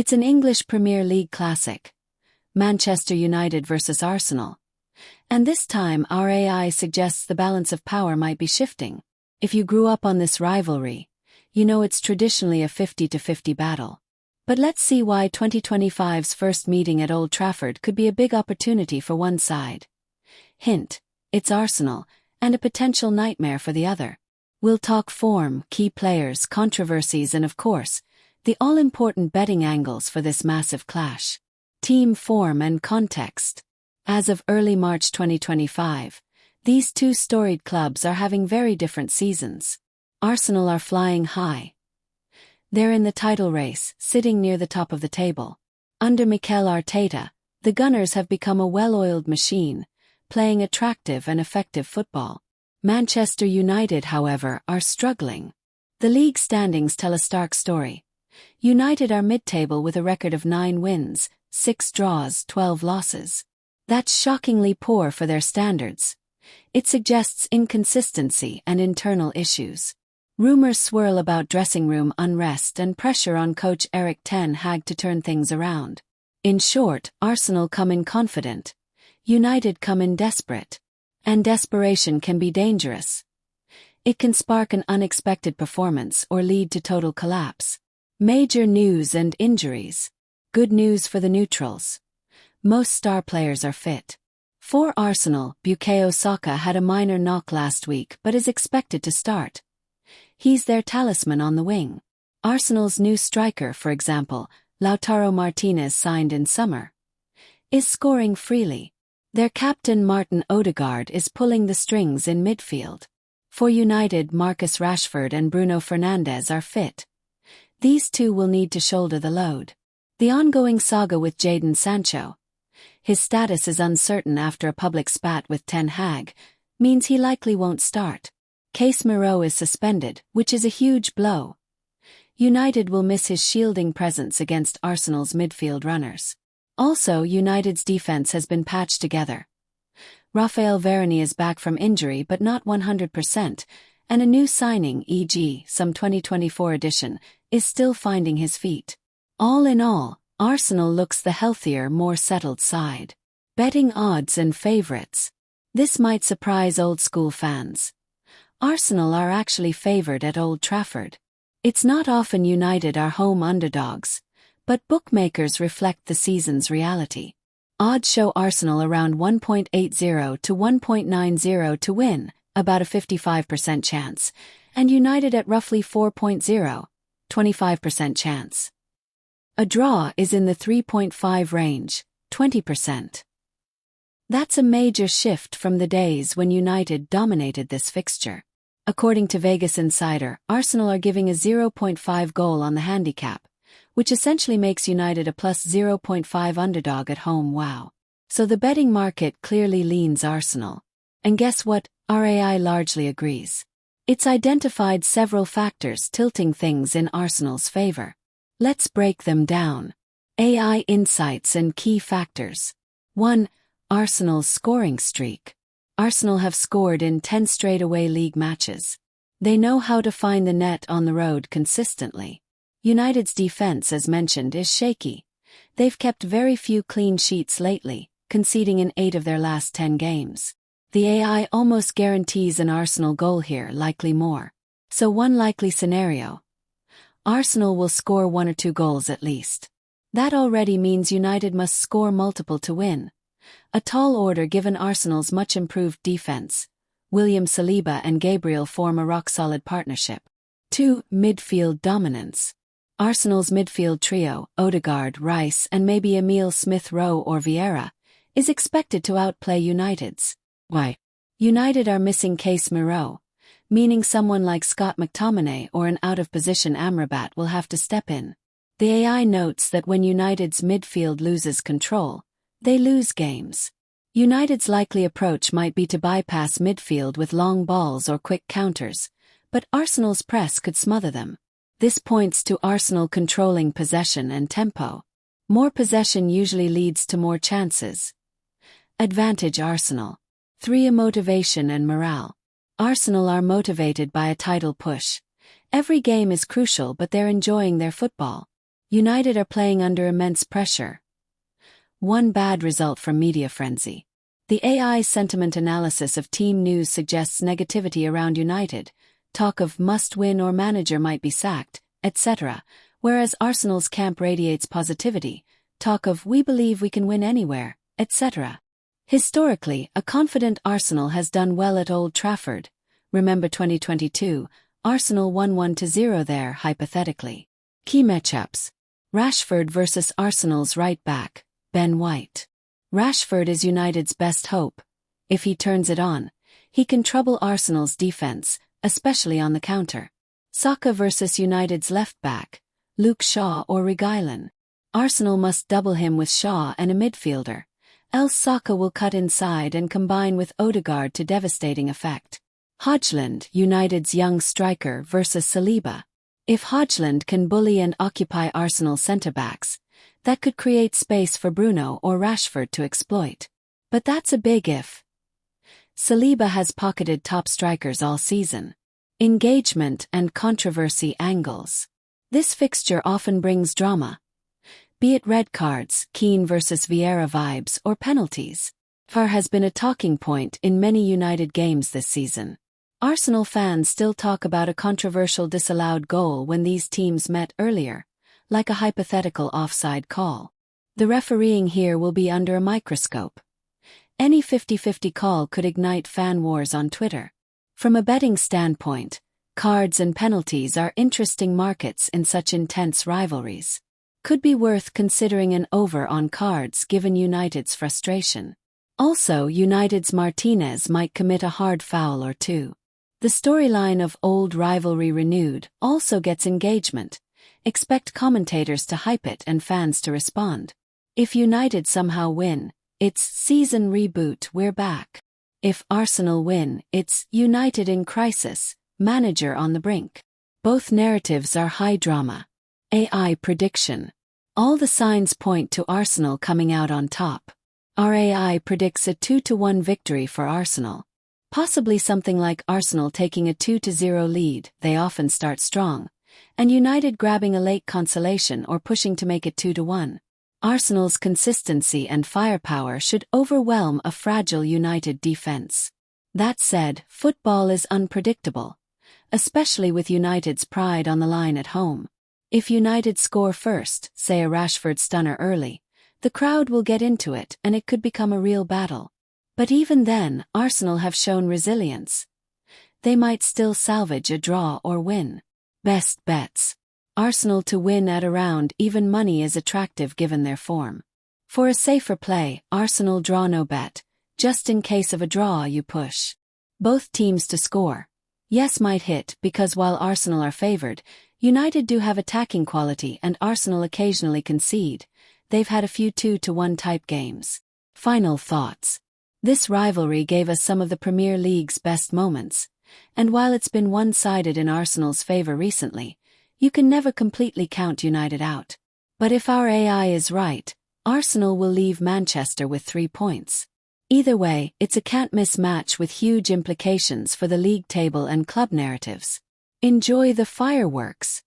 It's an English Premier League classic. Manchester United versus Arsenal. And this time our AI suggests the balance of power might be shifting. If you grew up on this rivalry, you know it's traditionally a 50-50 battle. But let's see why 2025's first meeting at Old Trafford could be a big opportunity for one side. Hint, it's Arsenal, and a potential nightmare for the other. We'll talk form, key players, controversies and of course, the all-important betting angles for this massive clash. Team form and context. As of early March 2025, these two storied clubs are having very different seasons. Arsenal are flying high. They're in the title race, sitting near the top of the table. Under Mikel Arteta, the Gunners have become a well-oiled machine, playing attractive and effective football. Manchester United, however, are struggling. The league standings tell a stark story. United are mid-table with a record of 9 wins, 6 draws, 12 losses. That's shockingly poor for their standards. It suggests inconsistency and internal issues. Rumors swirl about dressing room unrest and pressure on coach Ten Hag to turn things around. In short, Arsenal come in confident. United come in desperate. And desperation can be dangerous. It can spark an unexpected performance or lead to total collapse. Major news and injuries. Good news for the neutrals. Most star players are fit. For Arsenal, Bukayo Saka had a minor knock last week but is expected to start. He's their talisman on the wing. Arsenal's new striker, for example, Lautaro Martinez, signed in summer, is scoring freely. Their captain Martin Odegaard is pulling the strings in midfield. For United, Marcus Rashford and Bruno Fernandes are fit. These two will need to shoulder the load. The ongoing saga with Jadon Sancho, his status is uncertain after a public spat with Ten Hag, means he likely won't start. Casemiro is suspended, which is a huge blow. United will miss his shielding presence against Arsenal's midfield runners. Also, United's defense has been patched together. Raphael Varane is back from injury but not 100%, and a new signing, e.g., some 2024 edition, is still finding his feet. All in all, Arsenal looks the healthier, more settled side. Betting odds and favourites. This might surprise old-school fans. Arsenal are actually favoured at Old Trafford. It's not often United are home underdogs, but bookmakers reflect the season's reality. Odds show Arsenal around 1.80 to 1.90 to win, about a 55% chance, and United at roughly 4.0, 25% chance. A draw is in the 3.5 range, 20%. That's a major shift from the days when United dominated this fixture. According to Vegas Insider, Arsenal are giving a 0.5 goal on the handicap, which essentially makes United a plus 0.5 underdog at home. Wow. So the betting market clearly leans Arsenal. And guess what? RAI largely agrees. It's identified several factors tilting things in Arsenal's favor. Let's break them down. AI insights and key factors. 1. Arsenal's scoring streak. Arsenal have scored in 10 straight away league matches. They know how to find the net on the road consistently. United's defense, as mentioned, is shaky. They've kept very few clean sheets lately, conceding in 8 of their last 10 games. The AI almost guarantees an Arsenal goal here, likely more. So one likely scenario: Arsenal will score 1 or 2 goals at least. That already means United must score multiple to win. A tall order given Arsenal's much improved defense. William Saliba and Gabriel form a rock-solid partnership. 2. Midfield dominance. Arsenal's midfield trio, Odegaard, Rice and maybe Emile Smith-Rowe or Vieira, is expected to outplay United's. Why? United are missing Casemiro, meaning someone like Scott McTominay or an out-of-position Amrabat will have to step in. The AI notes that when United's midfield loses control, they lose games. United's likely approach might be to bypass midfield with long balls or quick counters, but Arsenal's press could smother them. This points to Arsenal controlling possession and tempo. More possession usually leads to more chances. Advantage Arsenal. 3. Motivation and morale. Arsenal are motivated by a title push. Every game is crucial but they're enjoying their football. United are playing under immense pressure. One bad result from media frenzy. The AI sentiment analysis of team news suggests negativity around United, talk of must win or manager might be sacked, etc., whereas Arsenal's camp radiates positivity, talk of we believe we can win anywhere, etc. Historically, a confident Arsenal has done well at Old Trafford. Remember 2022, Arsenal won 1-0 there hypothetically. Key matchups. Rashford versus Arsenal's right back, Ben White. Rashford is United's best hope. If he turns it on, he can trouble Arsenal's defense, especially on the counter. Saka versus United's left back, Luke Shaw or Reguilon. Arsenal must double him with Shaw and a midfielder, else Saka will cut inside and combine with Odegaard to devastating effect. Højlund, United's young striker versus Saliba. If Højlund can bully and occupy Arsenal centre-backs, that could create space for Bruno or Rashford to exploit. But that's a big if. Saliba has pocketed top strikers all season. Engagement and controversy angles. This fixture often brings drama. Be it red cards, Keane versus Vieira vibes, or penalties. VAR has been a talking point in many United games this season. Arsenal fans still talk about a controversial disallowed goal when these teams met earlier, like a hypothetical offside call. The refereeing here will be under a microscope. Any 50-50 call could ignite fan wars on Twitter. From a betting standpoint, cards and penalties are interesting markets in such intense rivalries. Could be worth considering an over on cards given United's frustration. Also, United's Martinez might commit a hard foul or two. The storyline of old rivalry renewed also gets engagement. Expect commentators to hype it and fans to respond. If United somehow win, it's season reboot, we're back. If Arsenal win, it's United in crisis, manager on the brink. Both narratives are high drama. AI prediction. All the signs point to Arsenal coming out on top. Our AI predicts a 2-1 victory for Arsenal. Possibly something like Arsenal taking a 2-0 lead, they often start strong, and United grabbing a late consolation or pushing to make it 2-1. Arsenal's consistency and firepower should overwhelm a fragile United defense. That said, football is unpredictable, especially with United's pride on the line at home. If United score first, say a Rashford stunner early, the crowd will get into it and it could become a real battle. But even then, Arsenal have shown resilience. They might still salvage a draw or win. Best bets. Arsenal to win at around even money is attractive given their form. For a safer play, Arsenal draw no bet, just in case of a draw you push. Both teams to score. Yes might hit because while Arsenal are favoured, United do have attacking quality and Arsenal occasionally concede. They've had a few 2-1 type games. Final thoughts. This rivalry gave us some of the Premier League's best moments, and while it's been one-sided in Arsenal's favour recently, you can never completely count United out. But if our AI is right, Arsenal will leave Manchester with 3 points. Either way, it's a can't-miss match with huge implications for the league table and club narratives. Enjoy the fireworks.